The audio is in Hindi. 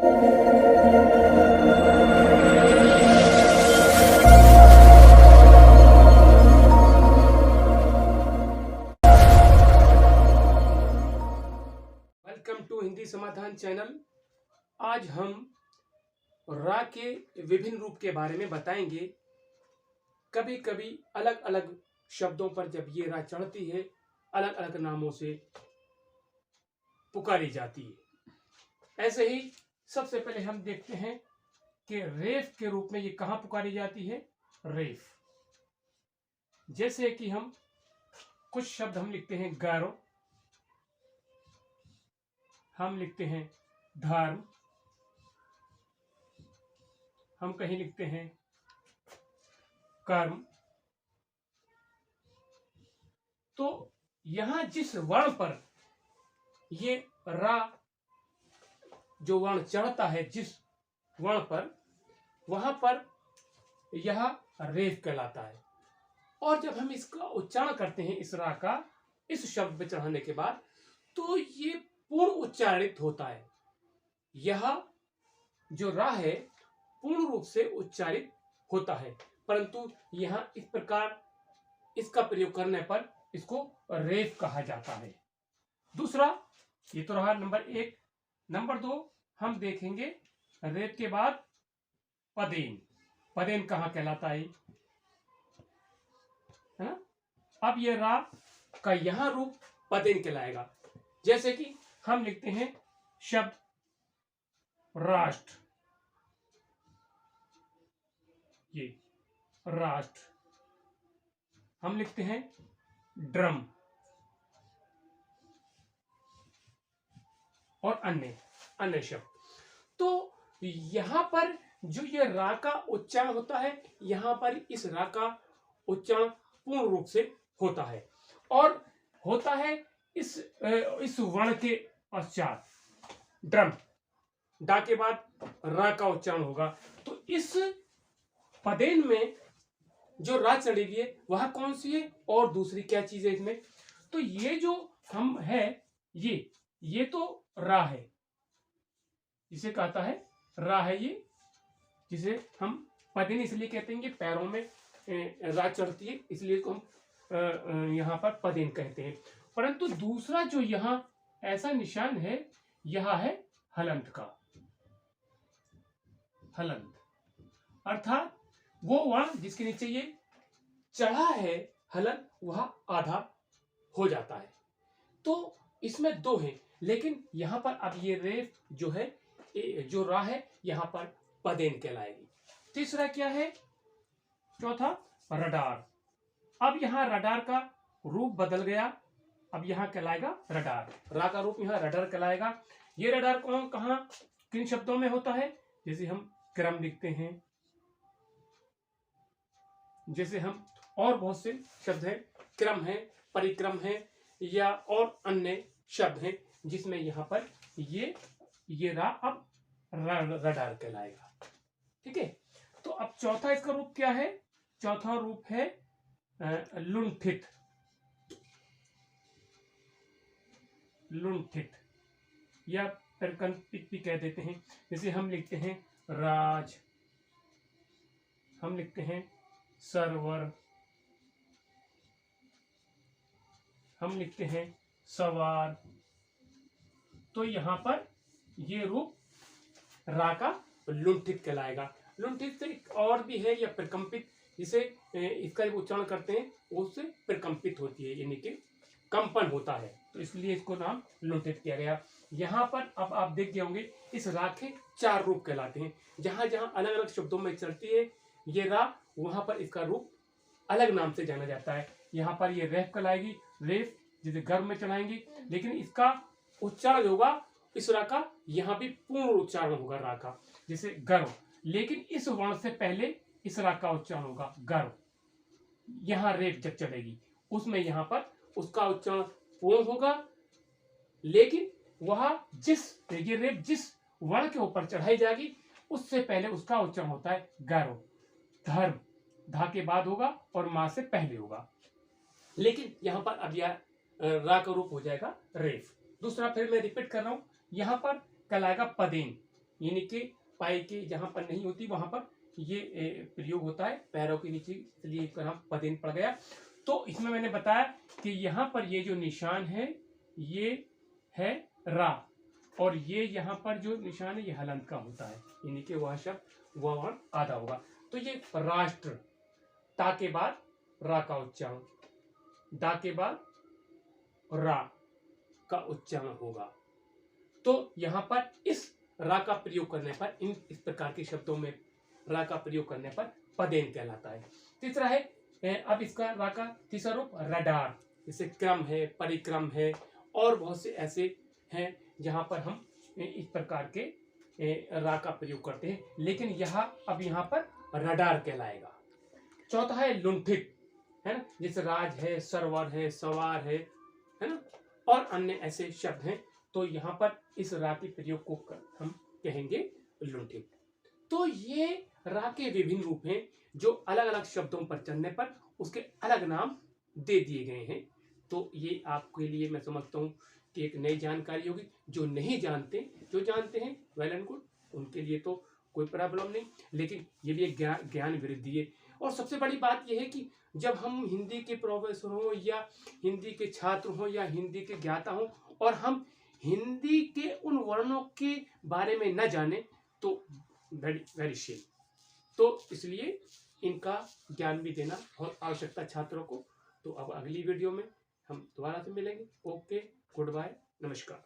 वेलकम टू हिंदी समाधान चैनल। आज हम रा के विभिन्न रूप के बारे में बताएंगे। कभी कभी अलग अलग शब्दों पर जब ये रा चढ़ती है, अलग अलग नामों से पुकारी जाती है। ऐसे ही सबसे पहले हम देखते हैं कि रेफ के रूप में ये कहां पुकारी जाती है। रेफ, जैसे कि हम कुछ शब्द हम लिखते हैं गर्व, हम लिखते हैं धर्म, हम कहीं लिखते हैं कर्म। तो यहां जिस वर्ण पर ये रा जो वर्ण चढ़ता है, जिस वर्ण पर, वहां पर यह रेफ कहलाता है। और जब हम इसका उच्चारण करते हैं, इस रा का इस शब्द पे चढ़ाने के बाद, तो ये पूर्ण उच्चारित होता है। यह जो रा है पूर्ण रूप से उच्चारित होता है, परंतु यहां इस प्रकार इसका प्रयोग करने पर इसको रेफ कहा जाता है। दूसरा, ये तो रहा नंबर 1। नंबर 2 हम देखेंगे रेफ के बाद पदेन। पदेन कहां कहलाता है ना? अब ये रा का यहां रूप पदेन कहलाएगा। जैसे कि हम लिखते हैं शब्द राष्ट्र, ये राष्ट्र। हम लिखते हैं ड्रम और अन्य शब्द। तो यहां पर जो ये रा का उच्चारण होता है, यहां पर इस रा का उच्चारण पूर्ण रूप से होता है, और होता है इस वर्ण के पश्चात। ड्रम, डा के बाद रा का उच्चारण होगा। तो इस पदेन में जो रा चढ़ेगी है वह कौन सी है और दूसरी क्या चीज है इसमें? तो ये जो हम है, ये तो रा है, जिसे कहता है रा है ये, जिसे हम पदेन इसलिए कहते हैं कि पैरों में रा चढ़ती है, इसलिए इसको हम यहाँ पर पदेन कहते हैं। परंतु दूसरा जो यहाँ ऐसा निशान है, यह है हलंत का। हलंत अर्थात वो वर्ण जिसके नीचे ये चढ़ा है हलंत, वह आधा हो जाता है। तो इसमें 2 है, लेकिन यहां पर अब ये रेफ जो है, जो रा है, यहां पर पदेन कहलाएगी। तीसरा क्या है? चौथा रडार। अब यहां रडार का रूप बदल गया, अब यहां कहलाएगा रडार। रा का रूप यहां रडार कहलाएगा। ये रडार कहां किन शब्दों में होता है? जैसे हम क्रम लिखते हैं, जैसे हम और बहुत से शब्द हैं, क्रम है, परिक्रम है, या और अन्य शब्द हैं, जिसमें यहां पर ये रा अब रडार कहलाएगा। ठीक है। तो अब चौथा इसका रूप क्या है? चौथा रूप है लुंठित। लुंठित या प्रकंपित भी कह देते हैं। जैसे हम लिखते हैं राज, हम लिखते हैं सरवर, हम लिखते हैं सवार। तो यहां पर ये रूप रा का लुंठित कहलाएगा। लुंठित से एक और भी है, या प्रकंपित, जिसे इसका उच्चारण करते हैं उससे प्रकंपित होती है, यानी कि कंपन होता है, तो इसलिए इसको नाम लुंठित किया गया। यहाँ पर अब आप देख गए होंगे, इस रा के 4 रूप कहलाते हैं। जहां जहां अलग अलग शब्दों में चलती है ये रा, वहां पर इसका रूप अलग नाम से जाना जाता है। यहाँ पर ये रेफ कहलाएगी, रेफ जिसे गर्भ में चढ़ाएंगी, लेकिन इसका उच्चारण होगा इस रा का, यहाँ भी पूर्ण उच्चारण होगा रा का, जैसे गर्व। लेकिन इस वर्ण से पहले इस रा का उच्चारण होगा गर्व। यहाँ रेफ जब चढ़ेगी, उसमें यहाँ पर उसका उच्चारण पूर्ण होगा, लेकिन वह ये रेफ जिस वर्ण के ऊपर चढ़ाई जाएगी उससे पहले उसका उच्चारण होता है गर्व। धर्म धा के बाद होगा और मां से पहले होगा, लेकिन यहां पर अब यह रा का रूप हो जाएगा रेफ। दूसरा, फिर मैं रिपीट कर रहा हूं, यहां पर कहलाएगा पदेन। यानी कि पाई के जहां पर नहीं होती वहां पर ये प्रयोग होता है, पैरों के नीचे, इसलिए इसका नाम पदेन पड़ गया। तो इसमें मैंने बताया कि यहाँ पर ये जो निशान है ये है रा, और ये यहाँ पर जो निशान है ये हलंत का होता है, यानी कि वह शब्द वह वर्ण आधा होगा। तो ये राष्ट्र, ता के बाद रा का उच्चारण, दा के बाद रा का उच्चारण होगा। तो यहाँ पर इस रा का प्रयोग करने पर, इस प्रकार के शब्दों में रा का प्रयोग करने पर पदेन कहलाता है। तीसरा है, अब इसका रा का तीसरा रूप रडार, जैसे क्रम है, परिक्रम है, और बहुत से ऐसे हैं जहां पर हम इस प्रकार के रा का प्रयोग करते हैं, लेकिन अब यहाँ पर रडार कहलाएगा। चौथा है लुंठित, है ना, जैसे राज है, सरवर है, सवार है ना, और अन्य ऐसे शब्द हैं। तो यहाँ पर इस रा के प्रयोग को हम कहेंगे लुंठित। तो ये रा के विभिन्न रूप हैं जो अलग अलग शब्दों पर चलने पर उसके अलग नाम दे दिए गए हैं। तो ये आपके लिए मैं समझता हूँ कि एक नई जानकारी होगी। जो नहीं जानते, जो जानते हैं वेल एंड गुड, उनके लिए तो कोई प्रॉब्लम नहीं, लेकिन ये भी एक ज्ञान वृद्धि है। और सबसे बड़ी बात यह है कि जब हम हिंदी के प्रोफेसर हों या हिंदी के छात्र हों या हिंदी के ज्ञाता हों और हम हिंदी के उन वर्णों के बारे में न जाने तो वेरी वेरी शेम। तो इसलिए इनका ज्ञान भी देना बहुत आवश्यकता छात्रों को। तो अब अगली वीडियो में हम दोबारा से मिलेंगे। ओके, गुड बाय, नमस्कार।